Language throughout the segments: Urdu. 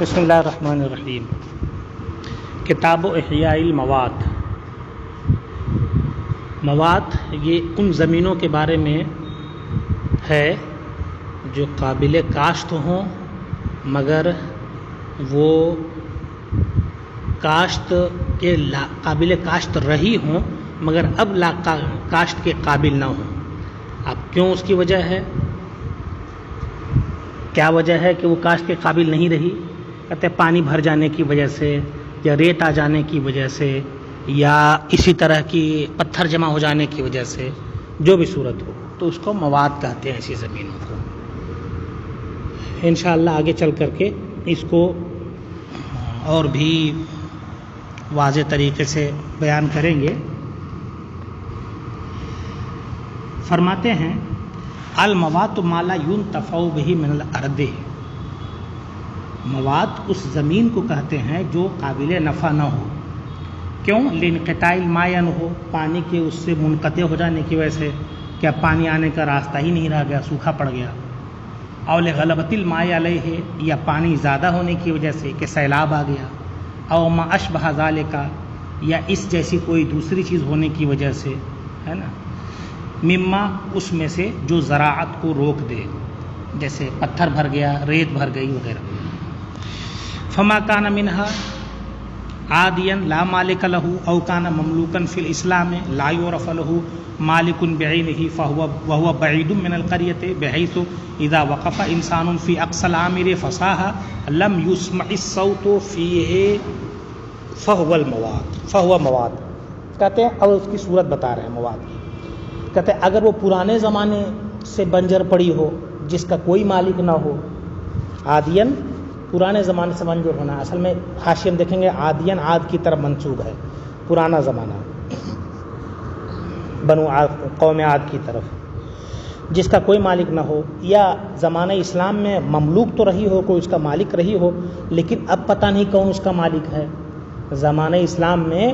بسم اللہ الرحمن الرحیم۔ کتاب احیاء المواد۔ مواد یہ ان زمینوں کے بارے میں ہے جو قابل کاشت ہوں مگر وہ کاشت کے قابل کاشت رہی ہوں مگر اب کاشت کے قابل نہ ہوں۔ اب کیوں اس کی وجہ ہے؟ کیا وجہ ہے کہ وہ کاشت کے قابل نہیں رہی؟ کہتے ہیں پانی بھر جانے کی وجہ سے یا ریت آ جانے کی وجہ سے یا اسی طرح کی پتھر جمع ہو جانے کی وجہ سے، جو بھی صورت ہو تو اس کو مواد کہتے ہیں ایسی زمینوں کو۔ انشاءاللہ آگے چل کر کے اس کو اور بھی واضح طریقے سے بیان کریں گے۔ فرماتے ہیں المواد ما لا ينتفع به من الارض۔ مواد اس زمین کو کہتے ہیں جو قابل نفع نہ ہو۔ کیوں؟ لانقطاع الماء نہ ہو، پانی کے اس سے منقطع ہو جانے کی وجہ سے، کیا پانی آنے کا راستہ ہی نہیں رہ گیا، سوکھا پڑ گیا۔ او لغلبۃ الماء علیہ، یا پانی زیادہ ہونے کی وجہ سے کہ سیلاب آ گیا۔ او ما اشبہ ذالک، یا اس جیسی کوئی دوسری چیز ہونے کی وجہ سے، ہے نا، مما اس میں سے جو زراعت کو روک دے، جیسے پتھر بھر گیا، ریت بھر گئی وغیرہ۔ فما کان منہا عادیا لا مالک لہ او کان مملوکا فی الاسلام لا یعرف لہ مالک بعینہ وہو بعید من القریۃ بحیث اذا وقف انسان فی اقصى العامر فصاح لم یسمع الصوت فیہ فہو مواد۔ کہتے ہیں اب اس کی صورت بتا رہے ہیں مواد کی۔ کہتے ہیں اگر وہ پرانے زمانے سے بنجر پڑی ہو جس کا کوئی مالک نہ ہو، عادین پرانے زمانے سے بنجر ہونا، اصل میں حاشیے میں دیکھیں گے عادین عاد کی طرف منسوب ہے، پرانا زمانہ بنو عاد، قوم عاد کی طرف، جس کا کوئی مالک نہ ہو، یا زمانہ اسلام میں مملوک تو رہی ہو، کوئی اس کا مالک رہی ہو لیکن اب پتہ نہیں کون اس کا مالک ہے۔ زمانہ اسلام میں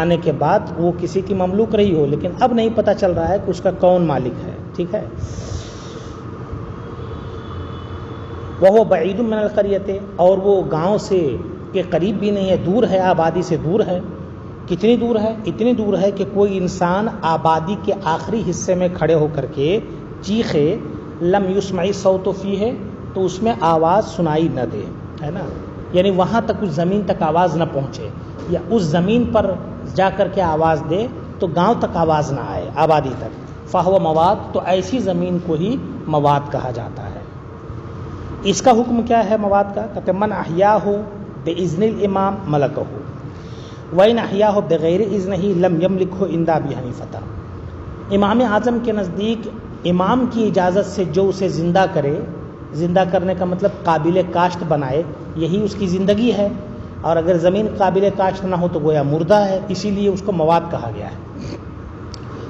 آنے کے بعد وہ کسی کی مملوک رہی ہو لیکن اب نہیں پتہ چل رہا ہے کہ اس کا کون مالک ہے، ٹھیک ہے۔ وہ بعید من القریۃ، اور وہ گاؤں سے کے قریب بھی نہیں ہے، دور ہے، آبادی سے دور ہے۔ کتنی دور ہے؟ اتنی دور ہے کہ کوئی انسان آبادی کے آخری حصے میں کھڑے ہو کر کے چیخے لم یسمع صوت فیہ، تو اس میں آواز سنائی نہ دے، ہے نا، یعنی وہاں تک اس زمین تک آواز نہ پہنچے، یا اس زمین پر جا کر کے آواز دے تو گاؤں تک آواز نہ آئے، آبادی تک، فہو مواد، تو ایسی زمین کو ہی مواد کہا جاتا ہے۔ اس کا حکم کیا ہے مواد کا؟ کہتے من احیاہ باذن الامام ملکہ وان احیاہ بغیر اذنہ لم یملکہ عند ابی حنیفہ۔ امام اعظم کے نزدیک امام کی اجازت سے جو اسے زندہ کرے، زندہ کرنے کا مطلب قابل کاشت بنائے، یہی اس کی زندگی ہے، اور اگر زمین قابل کاشت نہ ہو تو گویا مردہ ہے، اسی لیے اس کو مواد کہا گیا ہے۔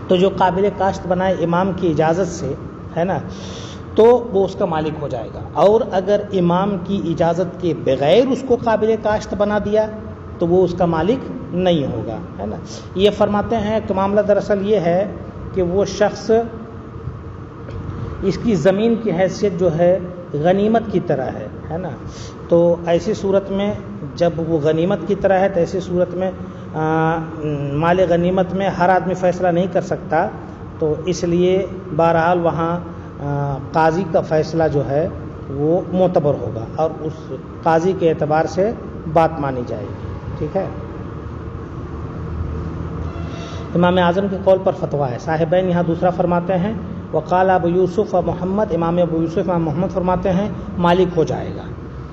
تو جو قابل کاشت بنائے امام کی اجازت سے، ہے نا، تو وہ اس کا مالک ہو جائے گا، اور اگر امام کی اجازت کے بغیر اس کو قابل کاشت بنا دیا تو وہ اس کا مالک نہیں ہوگا، ہے نا۔ یہ فرماتے ہیں کہ معاملہ دراصل یہ ہے کہ وہ شخص، اس کی زمین کی حیثیت جو ہے غنیمت کی طرح ہے نا، تو ایسی صورت میں جب وہ غنیمت کی طرح ہے تو ایسی صورت میں مال غنیمت میں ہر آدمی فیصلہ نہیں کر سکتا، تو اس لیے بہرحال وہاں قاضی کا فیصلہ جو ہے وہ معتبر ہوگا اور اس قاضی کے اعتبار سے بات مانی جائے گی، ٹھیک ہے۔ امام اعظم کے قول پر فتویٰ ہے۔ صاحبین یہاں دوسرا فرماتے ہیں وقال ابو یوسف و محمد، امام ابو یوسف امام محمد فرماتے ہیں مالک ہو جائے گا،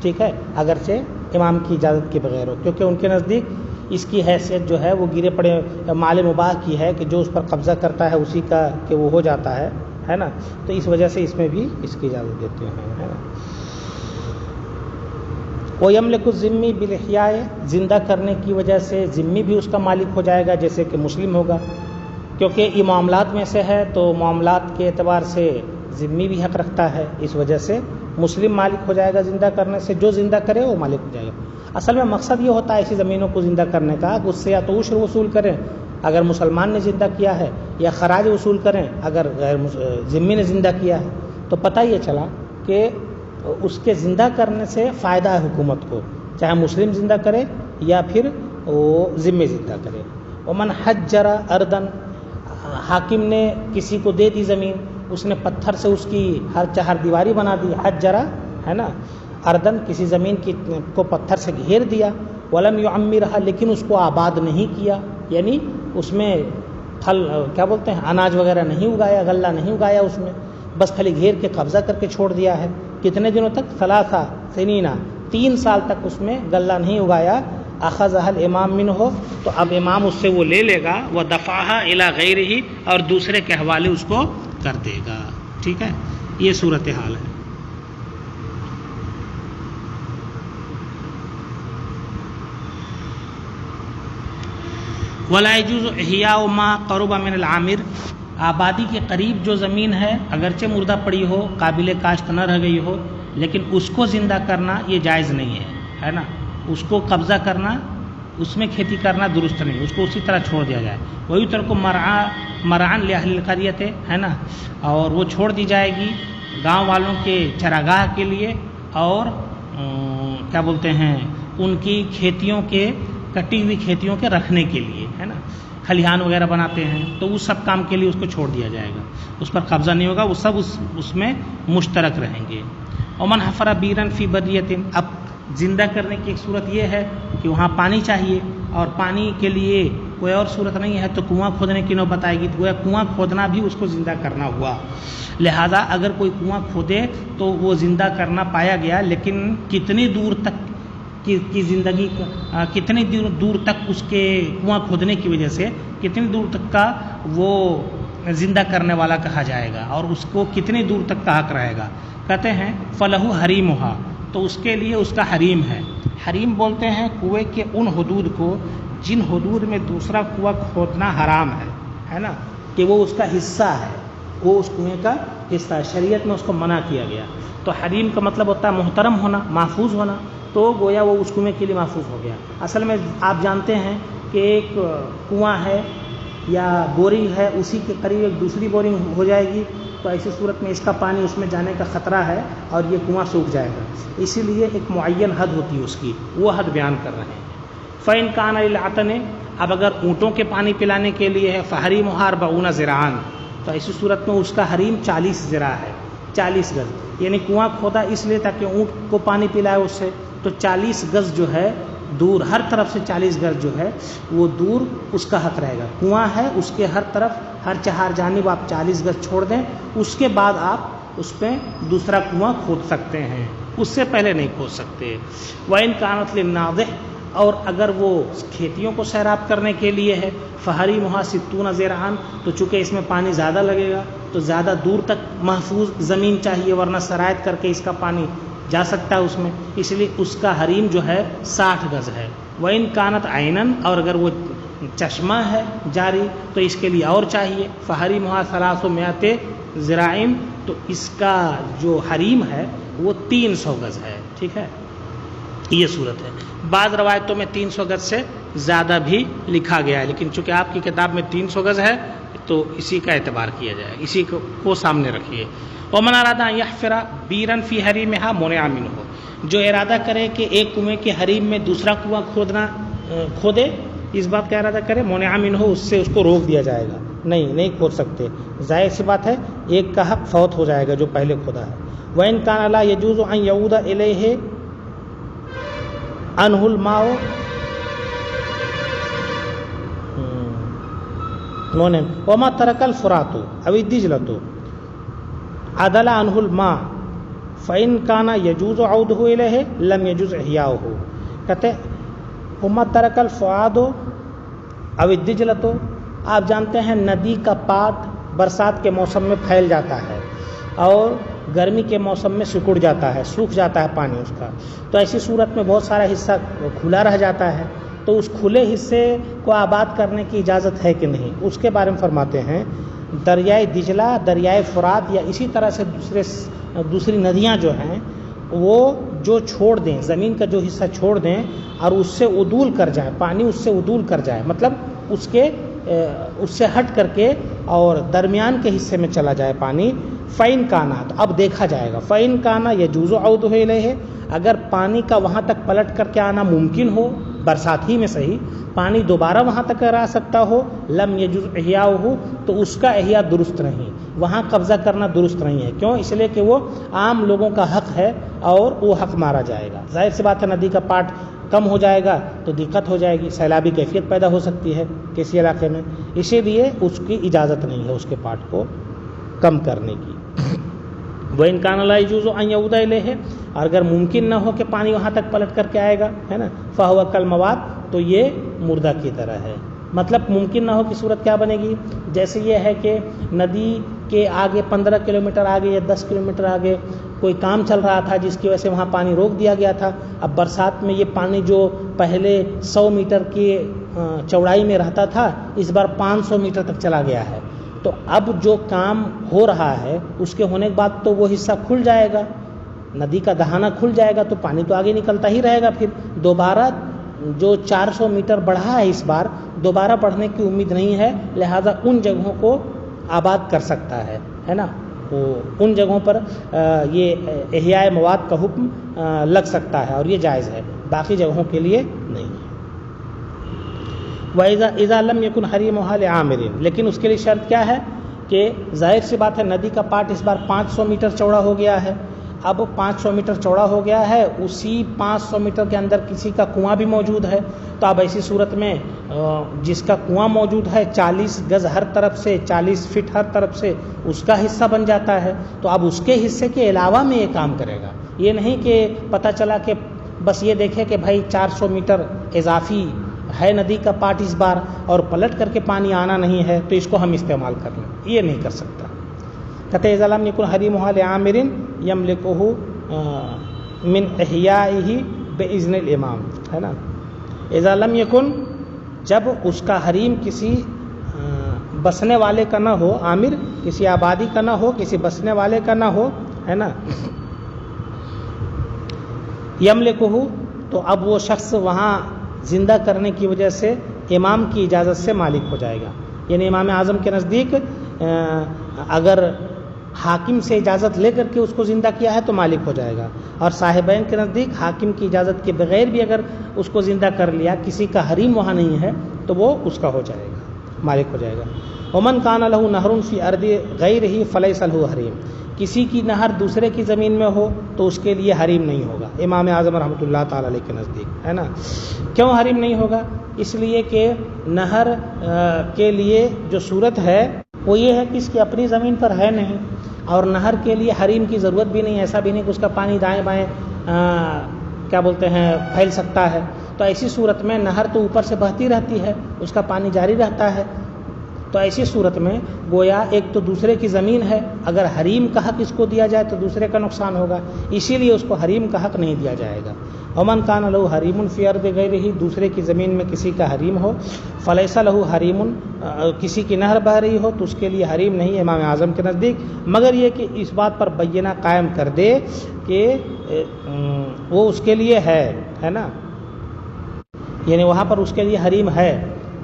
ٹھیک ہے، اگرچہ امام کی اجازت کے بغیر ہو، کیونکہ ان کے نزدیک اس کی حیثیت جو ہے وہ گرے پڑے مال مباح کی ہے کہ جو اس پر قبضہ کرتا ہے اسی کا کہ وہ ہو جاتا ہے نا، تو اس وجہ سے اس میں بھی اس کی اجازت دیتے ہیں، ہے نا۔ وَيَمْلِكُ الذِّمِّ بِالْإِحْيَاءِ، زندہ کرنے کی وجہ سے ذمّی بھی اس کا مالک ہو جائے گا، جیسے کہ مسلم ہوگا، کیونکہ یہ معاملات میں سے ہے تو معاملات کے اعتبار سے ذمّی بھی حق رکھتا ہے، اس وجہ سے مسلم مالک ہو جائے گا زندہ کرنے سے، جو زندہ کرے وہ مالک ہو جائے گا۔ اصل میں مقصد یہ ہوتا ہے ایسی زمینوں کو زندہ کرنے کا کہ اس سے یا تو عشر وصول کریں اگر مسلمان نے زندہ کیا ہے، یا خراج وصول کریں اگر غیر ذمّی نے زندہ کیا ہے، تو پتہ یہ چلا کہ اس کے زندہ کرنے سے فائدہ ہے حکومت کو، چاہے مسلم زندہ کرے یا پھر وہ ذمہ زندہ کرے۔ ومن حجر اردن، حاکم نے کسی کو دے دی زمین، اس نے پتھر سے اس کی ہر چہار دیواری بنا دی، حجرہ ہے نا، اردن کسی زمین کو پتھر سے گھیر دیا، ولم یعمرها لیکن اس کو آباد نہیں کیا، یعنی اس میں پھل کیا بولتے ہیں اناج وغیرہ نہیں اگایا، غلہ نہیں اگایا اس میں، بس خالی گھیر کے قبضہ کر کے چھوڑ دیا ہے۔ کتنے دنوں تک؟ 3 سنین، 3 سال تک اس میں غلہ نہیں اگایا۔ اخذها الامام منه، تو اب امام اس سے وہ لے لے گا، وہ دفعها الى غیرہ، اور دوسرے کے حوالے اس کو کر دے گا۔ ٹھیک ہے، یہ صورتحال ہے۔ ولا يجوز احیاء ما قرب من العامر، آبادی کے قریب جو زمین ہے اگرچہ مردہ پڑی ہو، قابل کاشت نہ رہ گئی ہو، لیکن اس کو زندہ کرنا یہ جائز نہیں ہے نا، اس کو قبضہ کرنا، اس میں کھیتی کرنا درست نہیں، اس کو اسی طرح چھوڑ دیا جائے۔ وہی طرح کو مرعان لاہل القریۃ ہے نا، اور وہ چھوڑ دی جائے گی گاؤں والوں کے چراگاہ کے لیے، اور کیا بولتے ہیں ان کی کھیتیوں کے، کٹی ہوئی کھیتیوں کے رکھنے کے لیے ہے نا، کھلیہان وغیرہ بناتے ہیں تو وہ سب کام کے لیے اس کو چھوڑ دیا جائے گا، اس پر قبضہ نہیں ہوگا، وہ سب اس میں مشترک رہیں گے۔ ومن حفر بیرن فی بریۃ، اب زندہ کرنے کی ایک صورت یہ ہے کہ وہاں پانی چاہیے، اور پانی کے لیے کوئی اور صورت نہیں ہے تو کنواں کھودنے کی نوبت آئے گی، تو گویا کنواں کھودنا بھی اس کو زندہ کرنا ہوا۔ لہذا اگر کوئی کنواں کھودے تو وہ زندہ کرنا پایا گیا، لیکن کتنی دور تک کی زندگی، کتنی دور تک اس کے کنواں کھودنے کی وجہ سے کتنی دور تک کا وہ زندہ کرنے والا کہا جائے گا، اور اس کو کتنی دور تک کا حق رہے گا۔ کہتے ہیں فلہ حریمھا، تو اس کے لیے اس کا حریم ہے۔ حریم بولتے ہیں کنویں کے ان حدود کو جن حدود میں دوسرا کنواں کھودنا حرام ہے نا، کہ وہ اس کا حصہ ہے، وہ اس کنویں کا حصہ ہے، شریعت میں اس کو منع کیا گیا۔ تو حریم کا مطلب ہوتا ہے محترم ہونا، محفوظ ہونا، تو گویا وہ اس کنویں کے لیے محفوظ ہو گیا۔ اصل میں آپ جانتے ہیں کہ ایک کنواں ہے یا بورنگ ہے، اسی کے قریب ایک دوسری بورنگ ہو جائے گی تو ایسی صورت میں اس کا پانی اس میں جانے کا خطرہ ہے اور یہ کنواں سوکھ جائے گا، اسی لیے ایک معین حد ہوتی ہے اس کی، وہ حد بیان کر رہے ہیں۔ فَإِنْ كَانَ لِلْعَطْنِ، اب اگر اونٹوں کے پانی پلانے کے لیے ہے، فَحَرِيمُهَا 40 ذراعًا، تو ایسی صورت میں اس کا حریم 40 ذراع ہے، 40 گز، یعنی کنواں کھودا اس لیے تاکہ اونٹ کو پانی پلائے اس سے، تو 40 گز جو ہے دور، ہر طرف سے 40 گز جو ہے وہ دور اس کا حق رہے گا۔ کنواں ہے، اس کے ہر طرف، ہر چہار جانب آپ 40 گز چھوڑ دیں، اس کے بعد آپ اس پہ دوسرا کنواں کھود سکتے ہیں، اس سے پہلے نہیں کھود سکتے۔ وَإِنْ كَانَتْ لِلنَّاضِحِ، اور اگر وہ کھیتیوں کو سیراب کرنے کے لیے ہے، فَحَرِيمُهَا 60 ذراعًا، تو چونکہ اس میں پانی زیادہ لگے گا تو زیادہ دور تک محفوظ زمین چاہیے، ورنہ سرایت کر کے اس کا پانی جا سکتا ہے اس میں، اس لیے اس کا حریم جو ہے 60 گز ہے۔ وَإِنْ كَانَتْ عَيْنًا، اور اگر وہ چشمہ ہے جاری تو اس کے لیے اور چاہیے، فَحَرِيمُهَا 300 ذراعٍ، تو اس کا جو حریم ہے وہ 300 گز ہے۔ ٹھیک ہے، یہ صورت ہے۔ بعض روایتوں میں 300 گز سے زیادہ بھی لکھا گیا ہے، لیکن چونکہ آپ کی کتاب میں 300 گز ہے تو اسی کا اعتبار کیا جائے، اسی کو سامنے رکھیے۔ وَمَنْ أَرَادَ أَنْ يَحْفِرَ بِيرًا فِي حَرِيمِهَا مُنِعَ مِنْهُ، جو ارادہ کرے کہ ایک کنویں کے حریم میں دوسرا کنواں کھودے، اس بات کا ارادہ کرے، مُنِعَ مِنْهُ، اس سے اس کو روک دیا جائے گا، نہیں کھود سکتے، ظاہر سی بات ہے ایک کا حق فوت ہو جائے گا جو پہلے کھودا ہے۔ وَإِنْ كَانَ لَا يَجُوزُ أَنْ يَعُودَ إِلَيْهِ عَنْهُ الْمَاءُ وَمَا تَرَكَ الْفُرَاتُ أَوِ الدِّجْلَةُ عَدَلَ عَنْهُ الْمَاءُ فَإِنْ كَانَ يَجُوزُ عَوْدُهُ إِلَيْهِ لَمْ يَجُوزْ إِحْيَاؤُهُ، کہتے ہیں وَمَا تَرَكَ الْفُرَاتُ أَوِ الدِّجْلَةُ، آپ جانتے ہیں ندی کا پات برسات کے موسم میں پھیل جاتا ہے اور گرمی کے موسم میں سکڑ جاتا ہے، سوکھ جاتا ہے پانی اس کا، تو ایسی صورت میں بہت سارا حصہ کھلا رہ جاتا ہے، تو اس کھلے حصے کو آباد کرنے کی اجازت ہے کہ نہیں، اس کے بارے میں فرماتے ہیں دریائے دجلہ، دریائے فرات یا اسی طرح سے دوسری ندیاں جو ہیں وہ جو چھوڑ دیں، زمین کا جو حصہ چھوڑ دیں اور اس سے عدول کر جائیں، پانی اس سے عدول کر جائے، مطلب اس سے ہٹ کر کے اور درمیان کے حصے میں چلا جائے پانی، فَإِن کانا، تو اب دیکھا جائے گا، فَإِن کانا یجوز عودہ الیہ، اگر پانی کا وہاں تک پلٹ کر کے آنا ممکن ہو، برسات ہی میں صحیح، پانی دوبارہ وہاں تک آ سکتا ہو، لم یجوز احیاؤہ، تو اس کا احیاء درست نہیں، وہاں قبضہ کرنا درست نہیں ہے. کیوں؟ اس لیے کہ وہ عام لوگوں کا حق ہے اور وہ حق مارا جائے گا. ظاہر سی بات ہے ندی کا پاٹ کم ہو جائے گا تو دقت ہو جائے گی، سیلابی کیفیت پیدا ہو سکتی ہے کسی علاقے میں، اسی لیے اس کی اجازت نہیں ہے اس کے پاٹ کو کم کرنے کی. وَإِن كَانَ لَا يَجُوزُ أَن يَعُودَ إِلَيْهِ، اور اگر ممکن نہ ہو کہ پانی وہاں تک پلٹ کر کے آئے گا، ہے نا، فَهُوَ كَالْمَوَاتِ، تو یہ مردہ کی طرح ہے. مطلب ممکن نہ ہو کی صورت کیا بنے گی؟ جیسے یہ ہے کہ ندی کے آگے 15 کلومیٹر آگے یا 10 کلومیٹر آگے کوئی کام چل رہا تھا جس کی وجہ سے وہاں پانی روک دیا گیا تھا. اب برسات میں یہ پانی جو پہلے 100 میٹر کی چوڑائی میں رہتا تھا اس بار 500 میٹر تک چلا گیا ہے، تو اب جو کام ہو رہا ہے اس کے ہونے کے بعد تو وہ حصہ کھل جائے گا، ندی کا دہانہ کھل جائے گا تو پانی تو آگے نکلتا ہی رہے گا. پھر دوبارہ جو 400 میٹر بڑھا ہے اس بار دوبارہ بڑھنے کی امید نہیں ہے، لہذا ان جگہوں کو آباد کر سکتا ہے نا، ان جگہوں پر یہ احیاء مواد کا حکم لگ سکتا ہے اور یہ جائز ہے، باقی جگہوں کے لیے نہیں ہے. وَإِذَا لَمْ يَكُنْ حَرِيمُهَا لِعَامِرٍ، لیکن اس کے لیے شرط کیا ہے کہ ظاہر سی بات ہے ندی کا پاٹ اس بار 500 میٹر چوڑا ہو گیا ہے. اب 500 میٹر چوڑا ہو گیا ہے، اسی 500 میٹر کے اندر کسی کا کنواں بھی موجود ہے، تو اب ایسی صورت میں جس کا کنواں موجود ہے 40 گز ہر طرف سے، 40 فٹ ہر طرف سے اس کا حصہ بن جاتا ہے، تو اب اس کے حصے کے علاوہ میں یہ کام کرے گا. یہ نہیں کہ پتہ چلا کہ بس یہ دیکھے کہ بھائی 400 میٹر اضافی ہے ندی کا پاٹ اس بار اور پلٹ کر کے پانی آنا نہیں ہے تو اس کو ہم استعمال کر لیں، یہ نہیں کر سکتا. کہتے ہیں اذا لم یکن حریمها لعامر یملکہ من احیائہ باذن الامام، ہے نا. اذا لم یکن، جب اس کا حریم کسی بسنے والے کا نہ ہو، عامر کسی آبادی کا نہ ہو، کسی بسنے والے کا نہ ہو، ہے نا، یملکہ، تو اب وہ شخص وہاں زندہ کرنے کی وجہ سے امام کی اجازت سے مالک ہو جائے گا. یعنی امام اعظم کے نزدیک اگر حاکم سے اجازت لے کر کے اس کو زندہ کیا ہے تو مالک ہو جائے گا، اور صاحبین کے نزدیک حاکم کی اجازت کے بغیر بھی اگر اس کو زندہ کر لیا، کسی کا حریم وہاں نہیں ہے تو وہ اس کا ہو جائے گا، مالک ہو جائے گا. ومن کان لہ نہر فی ارض غیرہ فلیس لہ حریم، کسی کی نہر دوسرے کی زمین میں ہو تو اس کے لیے حریم نہیں ہوگا امام اعظم رحمۃ اللہ تعالی علیہ کے نزدیک، ہے نا. کیوں حریم نہیں ہوگا؟ اس لیے کہ نہر کے لیے جو صورت ہے وہ یہ ہے کہ اس کی اپنی زمین پر ہے نہیں، اور نہر کے لیے حریم کی ضرورت بھی نہیں، ایسا بھی نہیں کہ اس کا پانی دائیں بائیں کیا بولتے ہیں پھیل سکتا ہے. تو ایسی صورت میں نہر تو اوپر سے بہتی رہتی ہے، اس کا پانی جاری رہتا ہے، تو ایسی صورت میں گویا ایک تو دوسرے کی زمین ہے، اگر حریم کا حق اس کو دیا جائے تو دوسرے کا نقصان ہوگا، اسی لیے اس کو حریم کا حق نہیں دیا جائے گا. ومن کان لہ حریم فی ارض غیرہ، دوسرے کی زمین میں کسی کا حریم ہو، فلیس لہ حریم، کسی کی نہر بہہ رہی ہو تو اس کے لیے حریم نہیں امام اعظم کے نزدیک، مگر یہ کہ اس بات پر بینہ قائم کر دے کہ وہ اس کے لیے ہے نا، یعنی وہاں پر اس کے لیے حریم ہے،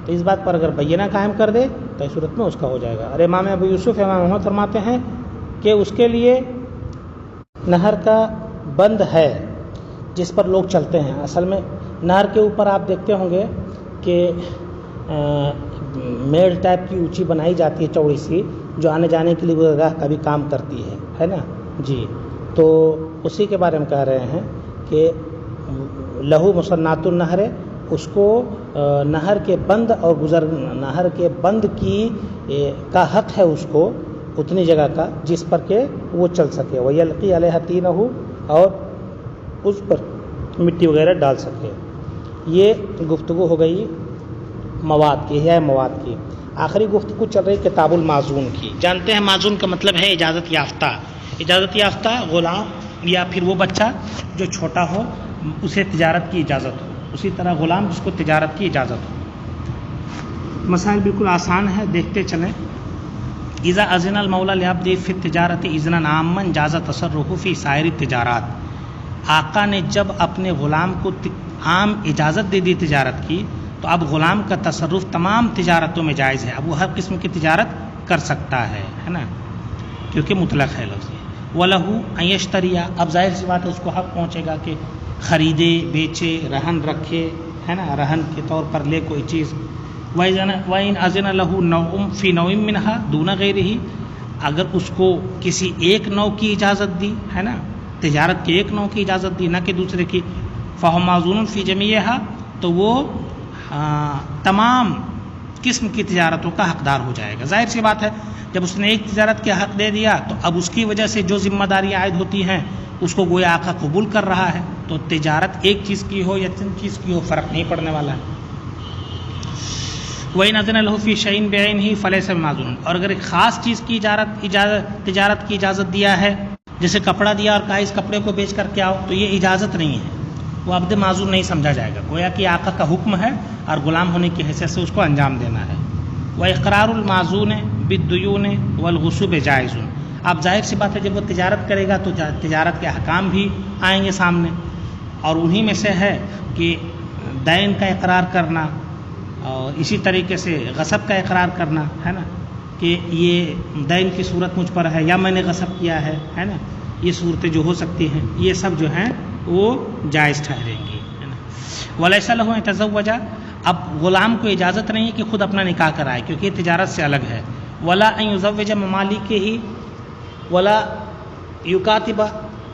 تو اس بات پر اگر بینہ قائم کر دے تو اس صورت میں اس کا ہو جائے گا. اور امام ابو یوسف امام محمد فرماتے ہیں کہ اس کے لیے نہر کا بند ہے جس پر لوگ چلتے ہیں. اصل میں نہر کے اوپر آپ دیکھتے ہوں گے کہ میڑ ٹائپ کی اونچی بنائی جاتی ہے چوڑی سی، جو آنے جانے کے لیے گزرگاہ کا بھی کام کرتی ہے نا جی. تو اسی کے بارے میں کہہ رہے ہیں کہ لہو مصنات النہر، اس کو نہر کے بند اور نہر کے بند کا حق ہے اس کو اتنی جگہ کا جس پر کہ وہ چل سکے، وَيَلْقِي عَلَيْهَا طِينَهُ، اور اس پر مٹی وغیرہ ڈال سکے. یہ گفتگو ہو گئی مواد کی، ہے مواد کی. آخری گفتگو چل رہی کتاب المعزون کی. جانتے ہیں معزون کا مطلب ہے اجازت یافتہ. اجازت یافتہ غلام یا پھر وہ بچہ جو چھوٹا ہو اسے تجارت کی اجازت ہو، اسی طرح غلام جس کو تجارت کی اجازت ہو. مسائل بالکل آسان ہے، دیکھتے چلیں. اذا اذن المولا لعبده فی التجارت اذنا عاما جاز تصرفه فی سائر التجارات، آقا نے جب اپنے غلام کو عام اجازت دے دی تجارت کی تو اب غلام کا تصرف تمام تجارتوں میں جائز ہے، اب وہ ہر قسم کی تجارت کر سکتا ہے نا. کیونکہ مطلق ہے لفظ. وَلَهُ أَن يَشْتَرِيَ، اب ظاہر سی بات ہے اس کو حق پہنچے گا کہ خریدے، بیچے، رہن رکھے، ہے نا، رہن کے طور پر لے کوئی چیز. وَإِنْ أَذِنَ لَهُ نَوْعٌ فِي نَوْعٍ مِّنْهَا دُونَ غَيْرِهِ، اگر اس کو کسی ایک نوع کی اجازت دی، ہے نا، تجارت کے ایک نوع کی اجازت دی، نہ کہ دوسرے کی، فَهُوَ مَأْذُونٌ فِي جَمِيعِهَا، تو وہ تمام قسم کی تجارتوں کا حقدار ہو جائے گا. ظاہر سی بات ہے جب اس نے ایک تجارت کے حق دے دیا تو اب اس کی وجہ سے جو ذمہ داریاں عائد ہوتی ہیں اس کو گویا آقا قبول کر رہا ہے. تو تجارت ایک چیز کی ہو یا 3 چیز کی ہو فرق نہیں پڑنے والا ہے. وَإِنْ أَذِنَ لَهُ فِي شَيْءٍ بِعَيْنِهِ فَلَيْسَ بِمَأْذُونٍ، اور اگر ایک خاص چیز کی تجارت کی اجازت دیا ہے، جیسے کپڑا دیا اور کہا اس کپڑے کو بیچ کر کے آؤ، تو یہ اجازت نہیں ہے، وہ عبد معذور نہیں سمجھا جائے گا، گویا کہ آقا کا حکم ہے اور غلام ہونے کی حیثیت سے اس کو انجام دینا ہے. وَإِقْرَارُ الْمَعْزُونِ بِالدُّيُونِ وَالْغُصُوبِ جَائِزٌ، اب ظاہر سی بات ہے جب وہ تجارت کرے گا تو تجارت کے احکام بھی آئیں گے سامنے، اور انہی میں سے ہے کہ دین کا اقرار کرنا، اور اسی طریقے سے غصب کا اقرار کرنا، ہے نا، کہ یہ دین کی صورت مجھ پر ہے یا میں نے غصب کیا ہے نا، یہ صورتیں جو ہو سکتی ہیں یہ سب جو ہیں وہ جائز ٹھہریں گی، ہے نا. وَلَيْسَ لَهُ أَن يَتَزَوَّجَ، اب غلام کو اجازت نہیں ہے کہ خود اپنا نکاح کرائے کیونکہ یہ تجارت سے الگ ہے. وَلَا أَن يُزَوِّجَ مَمَالِكِهِ وَلَا يُكَاتِبَ،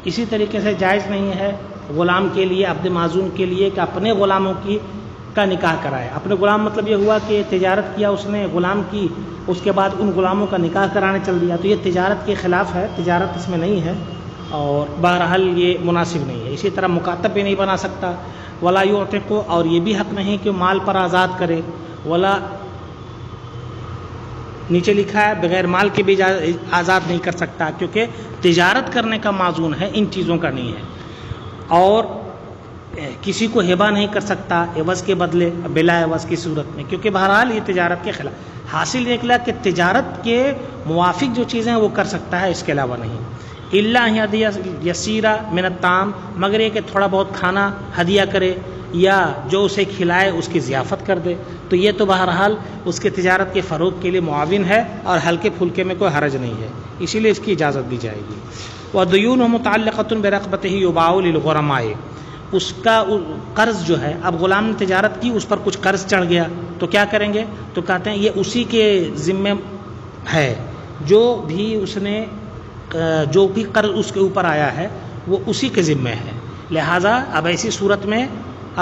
اسی طریقے سے جائز نہیں ہے غلام کے لیے، عبد معزون کے لیے کہ اپنے غلاموں کا نکاح کرائے. اپنے غلام مطلب یہ ہوا کہ تجارت کیا اس نے غلام کی، اس کے بعد ان غلاموں کا نکاح کرانے چل دیا، تو یہ تجارت کے خلاف ہے، تجارت اس میں نہیں ہے اور بہرحال یہ مناسب نہیں ہے. اسی طرح مکاتب بھی نہیں بنا سکتا. ولا یعتق، اور یہ بھی حق نہیں کہ مال پر آزاد کرے. ولا، نیچے لکھا ہے بغیر مال کے بھی آزاد نہیں کر سکتا کیونکہ تجارت کرنے کا معزون ہے، ان چیزوں کا نہیں ہے. اور کسی کو ہبہ نہیں کر سکتا عوض کے بدلے، بلا عوض کی صورت میں، کیونکہ بہرحال یہ تجارت کے خلاف. حاصل نکلا کہ تجارت کے موافق جو چیزیں وہ کر سکتا ہے، اس کے علاوہ نہیں. اللہ یسیرہ من الطعام، مگر یہ کہ تھوڑا بہت کھانا ہدیہ کرے یا جو اسے کھلائے اس کی ضیافت کر دے، تو یہ تو بہرحال اس کے تجارت کے فروغ کے لیے معاون ہے اور ہلکے پھلکے میں کوئی حرج نہیں ہے، اسی لیے اس کی اجازت دی جائے گی. وَدُيُونُهُ مُتَعَلِّقَةٌ بِرَقَبَتِهِ يُبَاعُ لِلْغُرَمَاءِ، اس کا قرض جو ہے، اب غلام نے تجارت کی، اس پر کچھ قرض چڑھ گیا تو کیا کریں گے؟ تو کہتے ہیں یہ اسی کے ذمے ہے، جو بھی قرض اس کے اوپر آیا ہے وہ اسی کے ذمے ہے. لہٰذا اب ایسی صورت میں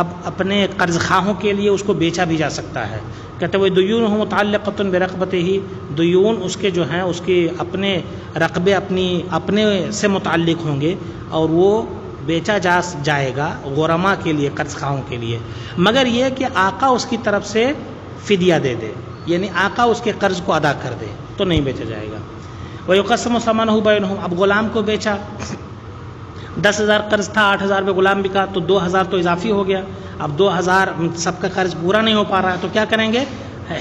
اب اپنے قرض خواہوں کے لیے اس کو بیچا بھی جا سکتا ہے. کہتے ہیں وہ دیون متعلقۃ برقبتہ، دیون اس کے جو ہیں اس کے اپنے رقبے اپنے سے متعلق ہوں گے اور وہ بیچا جائے گا غرما کے لیے، قرض خواہوں کے لیے، مگر یہ کہ آقا اس کی طرف سے فدیہ دے دے، یعنی آقا اس کے قرض کو ادا کر دے تو نہیں بیچا جائے گا. وَيُقَسَّمُ ثَمَنُهُ بَيْنَهُمْ، اب غلام کو بیچا، 10,000 قرض تھا، 8,000 پہ غلام بکا تو 2,000 تو اضافی ہو گیا. اب 2,000 سب کا قرض پورا نہیں ہو پا رہا ہے تو کیا کریں گے؟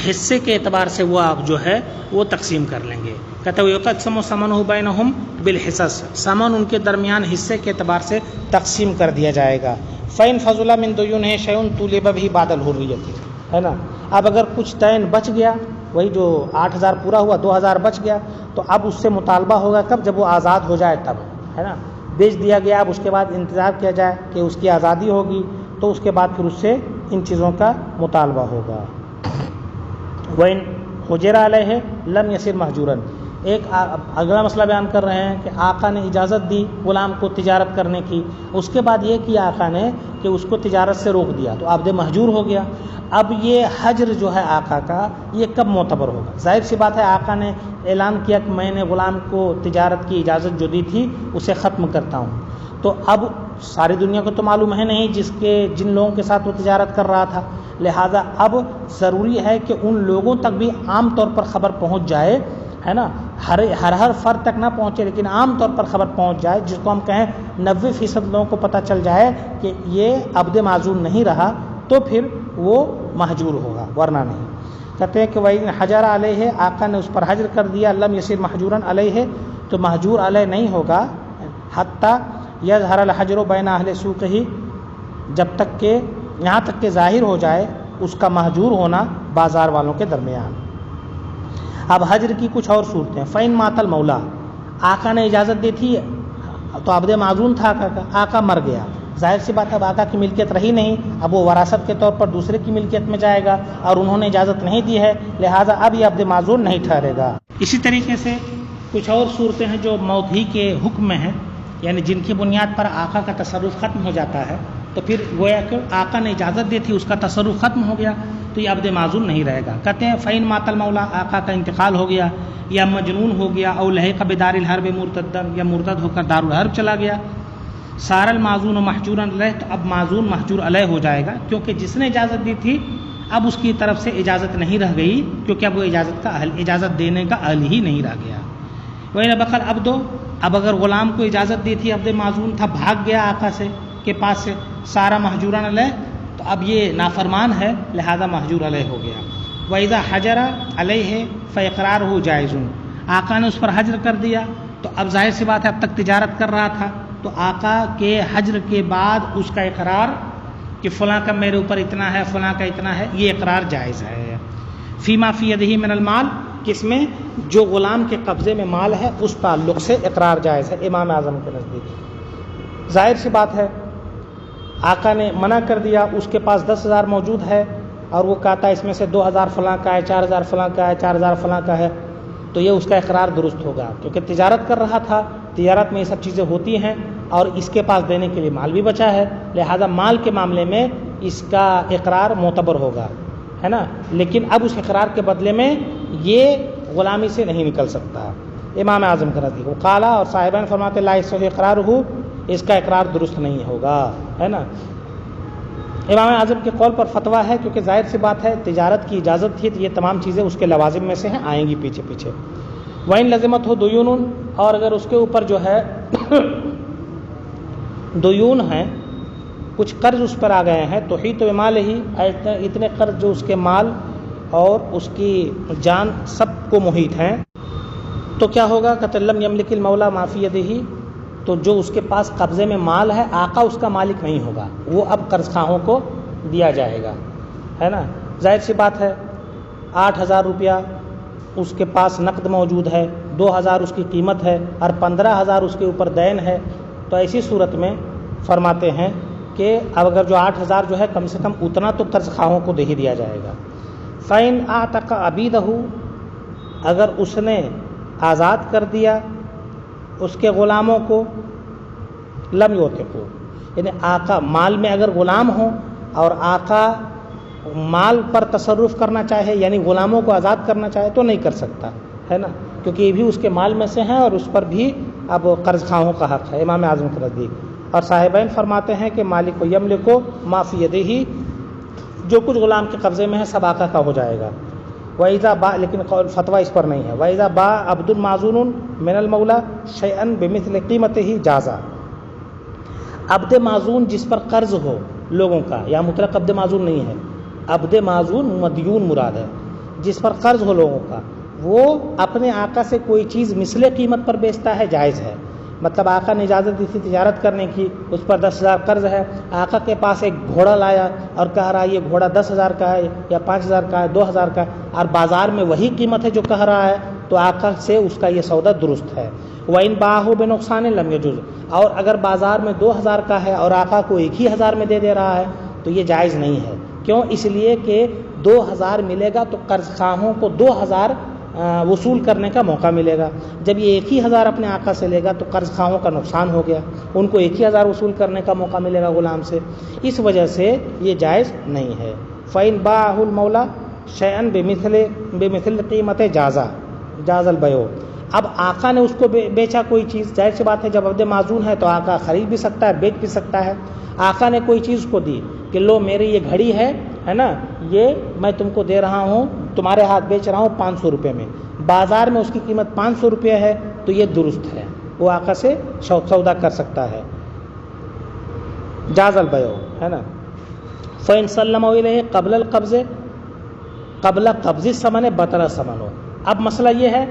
حصے کے اعتبار سے وہ آپ جو ہے وہ تقسیم کر لیں گے. کہتے ہوئے وَيُقَسَّمُ ثَمَنُهُ بَيْنَهُمْ بِالْحِصَصِ، سامان ان کے درمیان حصے کے اعتبار سے تقسیم کر دیا جائے گا. فَإِنْ فَضُلَ مِنْ دُيُونِهِ شَيْءٌ طُولِبَ بِهِ بَعْدَ الْحُرِّيَّةِ، ہے نا. اب اگر کچھ دین بچ گیا، وہی جو 8,000 پورا ہوا 2,000 بچ گیا، تو اب اس سے مطالبہ ہوگا کب؟ جب وہ آزاد ہو جائے تب، ہے نا. بیچ دیا گیا، اب اس کے بعد انتظار کیا جائے کہ اس کی آزادی ہوگی تو اس کے بعد پھر اس سے ان چیزوں کا مطالبہ ہوگا. وَإِنْ حُجِرَ عَلَيْهِ لَمْ يَصِرْ مَحْجُورًا، ایک اگلا مسئلہ بیان کر رہے ہیں کہ آقا نے اجازت دی غلام کو تجارت کرنے کی، اس کے بعد یہ کیا آقا نے کہ اس کو تجارت سے روک دیا تو عبد مہجور ہو گیا. اب یہ حجر جو ہے آقا کا یہ کب معتبر ہوگا؟ ظاہر سی بات ہے آقا نے اعلان کیا کہ میں نے غلام کو تجارت کی اجازت جو دی تھی اسے ختم کرتا ہوں، تو اب ساری دنیا کو تو معلوم ہے نہیں جن لوگوں کے ساتھ وہ تجارت کر رہا تھا، لہذا اب ضروری ہے کہ ان لوگوں تک بھی عام طور پر خبر پہنچ جائے، ہے نا. ہر فرد تک نہ پہنچے لیکن عام طور پر خبر پہنچ جائے، جس کو ہم کہیں 90% لوگوں کو پتہ چل جائے کہ یہ عبد معزون نہیں رہا، تو پھر وہ محجور ہوگا، ورنہ نہیں. کہتے ہیں کہ وَإِنْ حَجَرَ عَلَيْهِ، آقا نے اس پر حجر کر دیا، لَمْ يَصِرْ مَحْجُورًا عَلَيْهِ، تو محجور علیہ نہیں ہوگا، حتیٰ يَظْهَرَ الْحَجْرُ بَيْنَ أَهْلِ سُوقِهِ، جب تک کہ یہاں تک کہ ظاہر ہو جائے اس کا محجور ہونا بازار والوں کے درمیان. اب حجر کی کچھ اور صورتیں. فَإِنْ مَاتَ الْمَوْلَى، آقا نے اجازت دی تھی تو عبد معزون تھا آقا کا، آقا مر گیا، ظاہر سی بات ہے اب آقا کی ملکیت رہی نہیں، اب وہ وراثت کے طور پر دوسرے کی ملکیت میں جائے گا اور انہوں نے اجازت نہیں دی ہے، لہٰذا اب یہ عبد معزون نہیں ٹھہرے گا۔ اسی طریقے سے کچھ اور صورتیں ہیں جو موت ہی کے حکم میں ہیں، یعنی جن کی بنیاد پر آقا کا تصرف ختم ہو جاتا ہے، تو پھر گویا کہ آقا نے اجازت دی تھی، اس کا تصرف ختم ہو گیا تو یہ عبد معزون نہیں رہے گا۔ کہتے ہیں فَإِن مَاتَ الْمَوْلَىٰ، آقا کا انتقال ہو گیا یا مجنون ہو گیا، او لحق بدار الحرب مرتدًا، یا مرتد ہو کر دار الحرب چلا گیا، سار المعزون محجورا علیہ، تو اب معزون محجور علیہ ہو جائے گا، کیونکہ جس نے اجازت دی تھی اب اس کی طرف سے اجازت نہیں رہ گئی، کیونکہ اب وہ اجازت دینے کا اہل ہی نہیں رہ گیا۔ وَإِنْ بَقَى الْعَبْدُ، اب اگر غلام کو اجازت دی تھی، عبد معزون تھا، بھاگ گیا آقا سے کے پاس سے، سارا محجورا علیہ، تو اب یہ نافرمان ہے لہذا محجور علیہ ہو گیا۔ وَإِذَا حَجَرَ عَلَيْهِ فَإِقْرَارُهُ جَائِزٌ، آقا نے اس پر حجر کر دیا تو اب ظاہر سی بات ہے اب تک تجارت کر رہا تھا، تو آقا کے حجر کے بعد اس کا اقرار کہ فلاں کا میرے اوپر اتنا ہے، فلاں کا اتنا ہے، یہ اقرار جائز ہے۔ فیما فی یدہ من المال، کس میں؟ جو غلام کے قبضے میں مال ہے اس تعلق سے اقرار جائز ہے امام اعظم کے نزدیک۔ ظاہر سی بات ہے آقا نے منع کر دیا، اس کے پاس 10,000 موجود ہے اور وہ کہتا ہے اس میں سے 2,000 فلاں کا ہے، 4,000 فلاں کا ہے، 4,000 فلاں کا ہے، تو یہ اس کا اقرار درست ہوگا، کیونکہ تجارت کر رہا تھا، تجارت میں یہ سب چیزیں ہوتی ہیں اور اس کے پاس دینے کے لیے مال بھی بچا ہے، لہذا مال کے معاملے میں اس کا اقرار معتبر ہوگا، ہے نا، لیکن اب اس اقرار کے بدلے میں یہ غلامی سے نہیں نکل سکتا امام اعظم کا نزدیک۔ وہ قالا، اور صاحبان فرماتے لا یصح اقرارہ، اس کا اقرار درست نہیں ہوگا، ہے نا۔ امام اعظم کے قول پر فتویٰ ہے، کیونکہ ظاہر سی بات ہے تجارت کی اجازت تھی تو یہ تمام چیزیں اس کے لوازم میں سے ہیں، آئیں گی پیچھے پیچھے۔ وَإِن لَزِمَتْهُ دُیُونٌ، اور اگر اس کے اوپر جو ہے دیون ہیں، کچھ قرض اس پر آ گئے ہیں، تو ہی تو مال ہی، اتنے قرض جو اس کے مال اور اس کی جان سب کو محیط ہیں، تو کیا ہوگا؟ کَتَلَّمْ يَمْلِكِ الْمَوْلَىٰ مَا فِي يَدِهِ، تو جو اس کے پاس قبضے میں مال ہے آقا اس کا مالک نہیں ہوگا، وہ اب قرض خواہوں کو دیا جائے گا، ہے نا۔ ظاہر سی بات ہے 8,000 روپیہ اس کے پاس نقد موجود ہے، 2,000 اس کی قیمت ہے اور 15,000 اس کے اوپر دین ہے، تو ایسی صورت میں فرماتے ہیں کہ اب اگر جو 8,000 جو ہے کم سے کم اتنا تو قرض خواہوں کو دے ہی دیا جائے گا۔ فَإِنْ أَعْتَقَ عَبِيدَهُ، اگر اس نے آزاد کر دیا اس کے غلاموں کو، لم یعتقوا، یعنی آقا مال میں اگر غلام ہوں اور آقا مال پر تصرف کرنا چاہے یعنی غلاموں کو آزاد کرنا چاہے تو نہیں کر سکتا، ہے نا، کیونکہ یہ بھی اس کے مال میں سے ہیں اور اس پر بھی اب قرض خواہوں کا حق ہے امام اعظم کے نزدیک۔ اور صاحبین فرماتے ہیں کہ مالک و یملک ما فی یدہ، جو کچھ غلام کے قبضے میں ہے سب آقا کا ہو جائے گا۔ وَإِذَا بَاءَ، لیکن فتویٰ اس پر نہیں ہے، وَإِذَا بَاءَ عَبْدٌ مَعْزُونٌ مِنَ الْمَوْلَىٰ شَيْئًا بِمِثْلِ قِیمَتِهِ جَازَ، عبد معزون جس پر قرض ہو لوگوں کا، یا مطلق عبد معزون نہیں ہے، عبد معزون مدیون مراد ہے، جس پر قرض ہو لوگوں کا، وہ اپنے آقا سے کوئی چیز مثل قیمت پر بیچتا ہے، جائز ہے۔ مطلب آقا نے اجازت دی تھی تجارت کرنے کی، اس پر 10,000 قرض ہے، آقا کے پاس ایک گھوڑا لایا اور کہہ رہا ہے یہ گھوڑا 10,000 کا ہے یا 5,000 کا ہے، 2,000 کا ہے، اور بازار میں وہی قیمت ہے جو کہہ رہا ہے، تو آقا سے اس کا یہ سودا درست ہے۔ وَإِن بَاعَهُ بِنُقْصَانٍ لَمْ يَجُزْ، اور اگر بازار میں 2,000 کا ہے اور آقا کو 1,000 میں دے رہا ہے تو یہ جائز نہیں ہے۔ کیوں؟ اس لیے کہ 2,000 ملے گا تو قرض خواہوں کو 2,000 وصول کرنے کا موقع ملے گا، جب یہ 1,000 اپنے آقا سے لے گا تو قرض خواہوں کا نقصان ہو گیا، ان کو 1,000 وصول کرنے کا موقع ملے گا غلام سے، اس وجہ سے یہ جائز نہیں ہے۔ فَإِن بَاعَهُ الْمَوْلَىٰ شَيْئًا بِمِثْلِ قِیمَتِهِ جَازَ الْبَيْعُ، اب آقا نے اس کو بیچا کوئی چیز، ظاہر سی بات ہے جب عبد معزون ہے تو آقا خرید بھی سکتا ہے، بیچ بھی سکتا ہے۔ آقا نے کوئی چیز کو دی کہ لو میری یہ گھڑی ہے نا، یہ میں تم کو دے رہا ہوں، تمہارے ہاتھ بیچ رہا ہوں 500 روپے میں، بازار میں اس کی قیمت 500 روپے ہے، تو یہ درست ہے، وہ آقا سے سودا کر سکتا ہے، جاز البیع، ہے نا۔ فَإِن سَلَّمَهُ إِلَيْهِ قَبْلَ الْقَبْضِ، قبل قبض ثمن بطل ثمنه، اب مسئلہ یہ ہے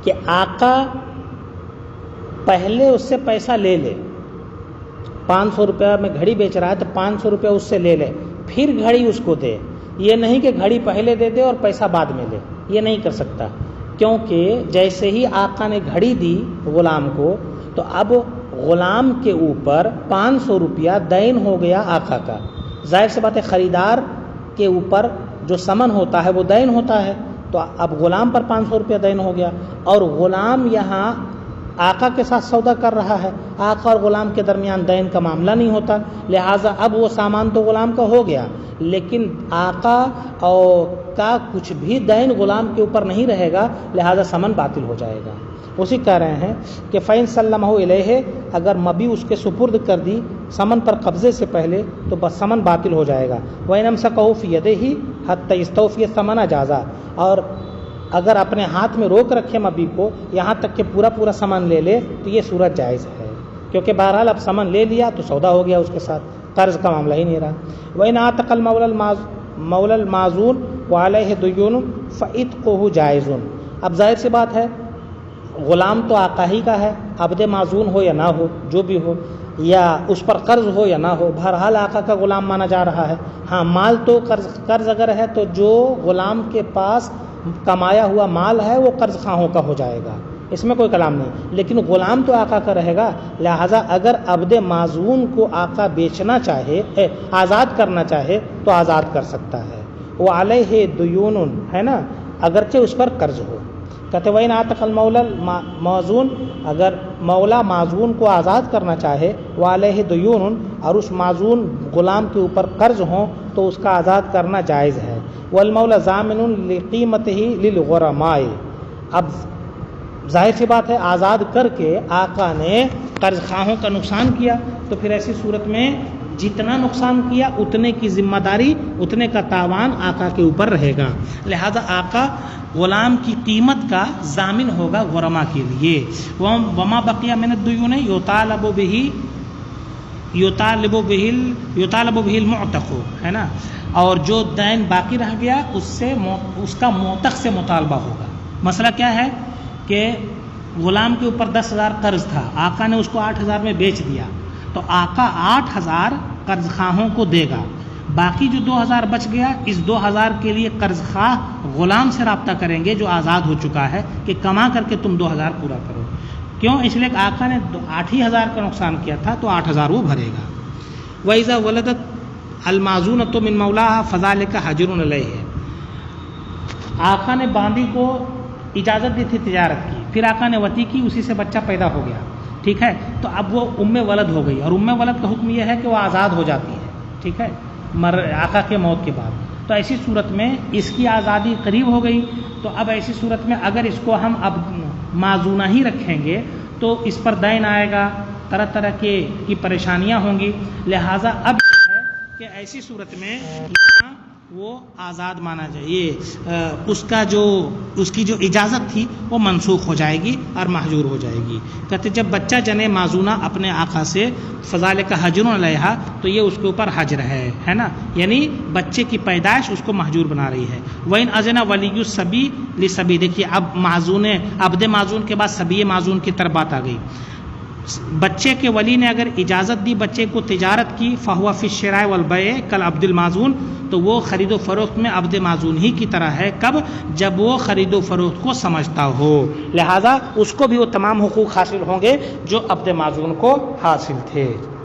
کہ آقا پہلے اس سے پیسہ لے لے، 500 روپیہ میں گھڑی بیچ رہا ہے تو 500 روپیہ اس سے لے لے، پھر گھڑی اس کو دے، یہ نہیں کہ گھڑی پہلے دے دے اور پیسہ بعد میں لے، یہ نہیں کر سکتا، کیونکہ جیسے ہی آقا نے گھڑی دی غلام کو تو اب غلام کے اوپر 500 روپیہ دین ہو گیا آقا کا. ظاہر سی بات ہے خریدار کے اوپر جو ثمن ہوتا ہے وہ دین ہوتا ہے، تو اب غلام پر 500 روپیہ دین ہو گیا، اور غلام یہاں آقا کے ساتھ سودا کر رہا ہے، آقا اور غلام کے درمیان دین کا معاملہ نہیں ہوتا، لہٰذا اب وہ سامان تو غلام کا ہو گیا، لیکن آقا اور کا کچھ بھی دین غلام کے اوپر نہیں رہے گا، لہٰذا ثمن باطل ہو جائے گا. اسی کہہ رہے ہیں کہ فَإِن سَلَّمَهُ إِلَيْهِ، اگر مبی اس کے سپرد کر دی ثمن پر قبضے سے پہلے تو بس ثمن باطل ہو جائے گا. وَإِنْ أَمْسَكَهُ فِي يَدِهِ حَتَّى يَسْتَوْفِيَ الثَّمَنَ جَازَ، اور اگر اپنے ہاتھ میں روک رکھے مبی کو یہاں تک کہ پورا سامان لے لے تو یہ صورت جائز ہے، کیونکہ بہرحال اب سامان لے لیا تو سودا ہو گیا، اس کے ساتھ قرض کا معاملہ ہی نہیں رہا. وَإِنْ عَتَقَ الْمَوْلَى الْمَعْزُونُ وَعَلَيْهِ دَيْنٌ فَإِتْقُهُ جَائِزٌ. اب ظاہر سی بات ہے غلام تو آقا ہی کا ہے، عبد معزون ہو یا نہ ہو، جو بھی ہو، یا اس پر قرض ہو یا نہ ہو، بہرحال آقا کا غلام مانا جا رہا ہے. ہاں مال تو قرض اگر ہے تو جو غلام کے پاس کمایا ہوا مال ہے وہ قرض خواہوں کا ہو جائے گا، اس میں کوئی کلام نہیں، لیکن غلام تو آقا کا رہے گا. لہٰذا اگر عبد معزون کو آقا بیچنا چاہے، آزاد کرنا چاہے تو آزاد کر سکتا ہے. وہ علیہ دیون ہے نا، اگرچہ اس پر قرض ہو. کہتے وَإِنْ عَتَقَ الْمَوْلَى الْمَعْزُونُ، اگر مولا معزون کو آزاد کرنا چاہے، وَعَلَيْهِ دَيُونٌ، اور اس معزون غلام کے اوپر قرض ہوں تو اس کا آزاد کرنا جائز ہے. وَالْمَوْلَى ضَامِنٌ لِقِيمَتِهِ لِلْغُرَمَاءِ. اب ظاہر سی بات ہے آزاد کر کے آقا نے قرض خواہوں کا نقصان کیا، تو پھر ایسی صورت میں جتنا نقصان کیا اتنے کی ذمہ داری، اتنے کا تاوان آقا کے اوپر رہے گا. لہذا آقا غلام کی قیمت کا ضامن ہوگا غرما کے لیے. وما بقیہ من الدیون یطالب به المعتق، ہے نا، اور جو دین باقی رہ گیا اس کا معتق سے مطالبہ ہوگا. مسئلہ کیا ہے کہ غلام کے اوپر 10,000 قرض تھا، آقا نے اس کو 8,000 میں بیچ دیا، تو آقا 8,000 قرض خواہوں کو دے گا، باقی جو 2,000 بچ گیا اس 2,000 کے لیے قرض خواہ غلام سے رابطہ کریں گے جو آزاد ہو چکا ہے کہ کما کر کے تم 2,000 پورا کرو. کیوں؟ اس لیے کہ آقا نے 8,000 کا نقصان کیا تھا تو 8,000 وہ بھرے گا. وَإِذَا وَلَدَتْ الْمَعْزُونَةُ مِنْ مَوْلَاهَا فَذَلِكَ حَجْرٌ عَلَيْهِ. آقا نے باندی کو اجازت دی تھی تجارت کی، پھر آقا نے وطی کی، اسی سے بچہ پیدا ہو گیا، ٹھیک ہے، تو اب وہ ام ولد ہو گئی، اور ام ولد کا حکم یہ ہے کہ وہ آزاد ہو جاتی ہے، ٹھیک ہے، آقا کے موت کے بعد. تو ایسی صورت میں اس کی آزادی قریب ہو گئی، تو اب ایسی صورت میں اگر اس کو ہم اب معزونہ ہی رکھیں گے تو اس پر دین آئے گا، طرح طرح کی پریشانیاں ہوں گی. لہٰذا اب ہے کہ ایسی صورت میں وہ آزاد مانا جائے، اس کی جو اجازت تھی وہ منسوخ ہو جائے گی اور محجور ہو جائے گی. کہتے جب بچہ جنے معزونہ اپنے آقا سے فذالک حجر علیہا، تو یہ اس کے اوپر حجر ہے نا، یعنی بچے کی پیدائش اس کو محجور بنا رہی ہے. وَإِنْ أَذِنَ وَلِيُّ الصَّبِيِّ لِلصَّبِيِّ، دیکھیے اب عبد معزون کے بعد صبی معزون کی طرف بات آ گئی. بچے کے ولی نے اگر اجازت دی بچے کو تجارت کی، فَهُوَ فِي الشِّرَاءِ وَالْبَيْعِ كَالْعَبْدِ الْمَعْزُونِ، تو وہ خرید و فروخت میں عبد معزون ہی کی طرح ہے. کب؟ جب وہ خرید و فروخت کو سمجھتا ہو. لہذا اس کو بھی وہ تمام حقوق حاصل ہوں گے جو عبد معزون کو حاصل تھے.